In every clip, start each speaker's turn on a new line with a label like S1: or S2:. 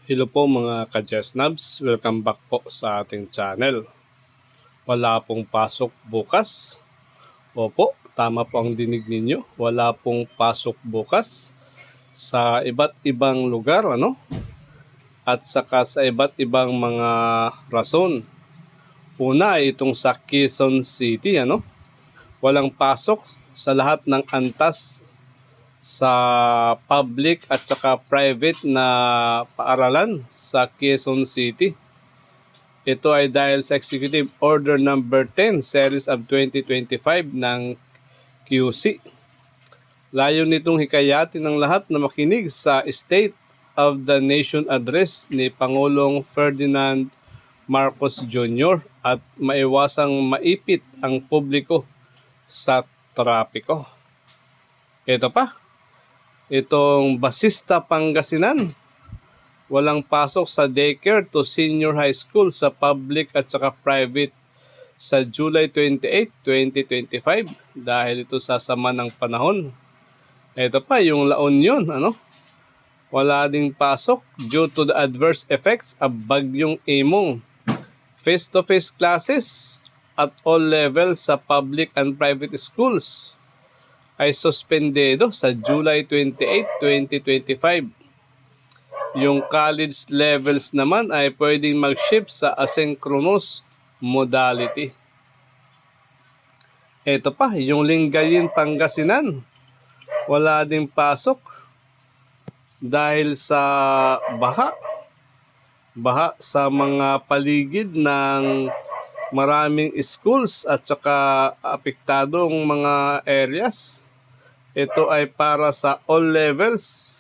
S1: Hello po mga ka-Jesnabs, welcome back po sa ating channel. Wala pong pasok bukas. Opo, tama po ang dinig ninyo. Wala pong pasok bukas sa iba't ibang lugar, At saka sa iba't ibang mga rason. Una ay itong sa Quezon City, Walang pasok sa lahat ng antas sa public at saka private na paaralan sa Quezon City. Ito ay dahil sa Executive Order number 10 Series of 2025 ng QC. Layo nitong hikayatin ng lahat na makinig sa State of the Nation Address ni Pangulong Ferdinand Marcos Jr. at maiwasang maipit ang publiko sa trapiko. Ito pa, itong Basista, Pangasinan. Walang pasok sa daycare to senior high school sa public at saka private sa July 28, 2025 dahil ito sa sama ng panahon. Ito pa yung La Union, Wala ding pasok due to the adverse effects of Bagyong Imong. Face-to-face classes at all levels sa public and private schools ay suspendedo sa July 28, 2025. Yung college levels naman ay pwedeng mag-shift sa asynchronous modality. Ito pa, yung Lingayen, Pangasinan. Wala ding pasok dahil sa baha. Baha sa mga paligid ng maraming schools at saka apektadong mga areas. Ito ay para sa all levels.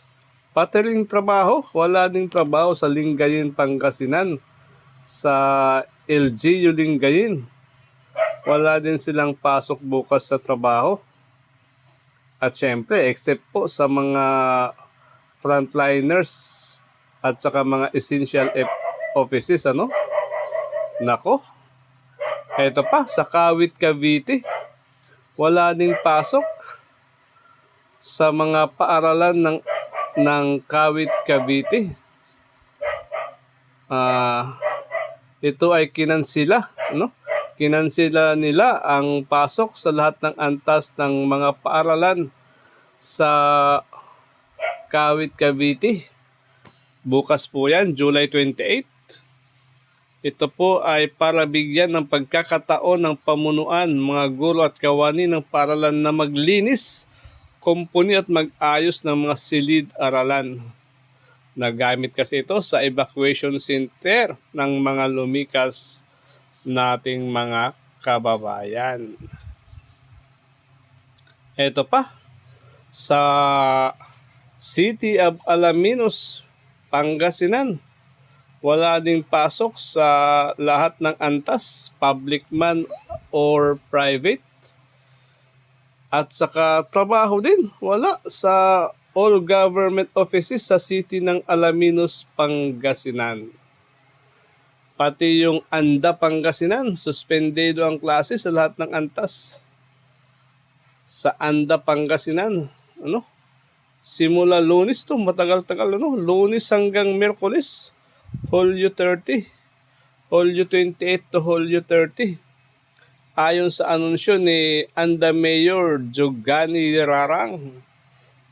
S1: Pati ring trabaho, wala ding trabaho sa Lingayen, Pangasinan. Sa LGU Lingayen, wala din silang pasok bukas sa trabaho. At syempre, except po sa mga frontliners at saka mga essential offices, Nako, eto pa, sa Kawit, Cavite, wala ding pasok sa mga paaralan ng Kawit, Cavite. Ito ay kinansila, Kinansila nila ang pasok sa lahat ng antas ng mga paaralan sa Kawit, Cavite. Bukas po yan, July 28. Ito po ay para bigyan ng pagkakataon ng pamunuan, mga guro at kawani ng paaralan na maglinis, kumpuni at mag-ayos ng mga silid-aralan. Nagamit kasi ito sa evacuation center ng mga lumikas nating mga kababayan. Ito pa, sa City of Alaminos, Pangasinan, wala ding pasok sa lahat ng antas, public man or private. At saka trabaho din, wala sa all government offices sa City ng Alaminos, Pangasinan. Pati yung Anda, Pangasinan, suspendedo ang klase sa lahat ng antas. Sa Anda, Pangasinan, Simula Lunes to, matagal-tagal, Lunes hanggang Miyerkules, Hulyo 30, Hulyo 28 to Hulyo 30. Ayon sa anunsyo ni Anda Mayor Jogani Rarang,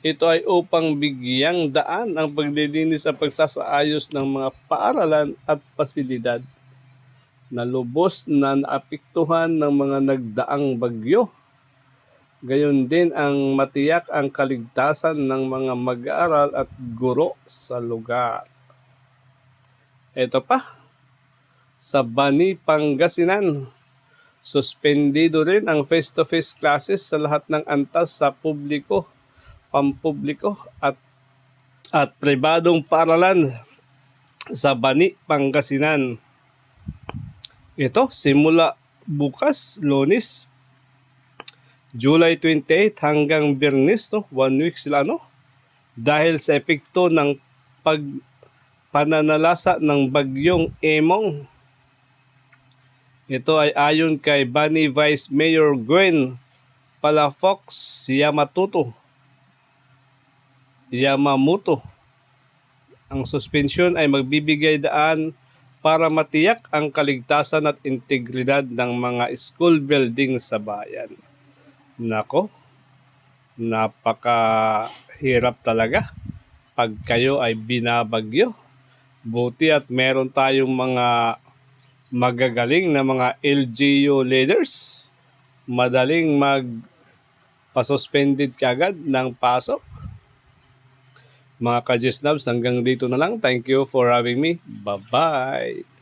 S1: ito ay upang bigyang daan ang paglilinis at pagsasaayos ng mga paaralan at pasilidad na lubos na naapektuhan ng mga nagdaang bagyo. Gayon din ang matiyak ang kaligtasan ng mga mag-aaral at guro sa lugar. Ito pa, sa Bani, Pangasinan, suspendido rin ang face-to-face classes sa lahat ng antas sa publiko, pampubliko at pribadong paaralan sa Bani, Pangasinan. Ito, simula bukas, Lunes, July 28 hanggang Biyernes, 1 week sila, dahil sa epekto ng pananalasa ng Bagyong Imong. Ito ay ayon kay Bani Vice Mayor Gwen Palafox Yamamoto. Ang suspensyon ay magbibigay daan para matiyak ang kaligtasan at integridad ng mga school building sa bayan. Nako, napakahirap talaga pag kayo ay binabagyo. Buti at meron tayong mga magagaling na mga LGU leaders. Madaling magpa-suspended kagad ng pasok. Mga ka-Jesnabs, hanggang dito na lang. Thank you for having me. Bye-bye!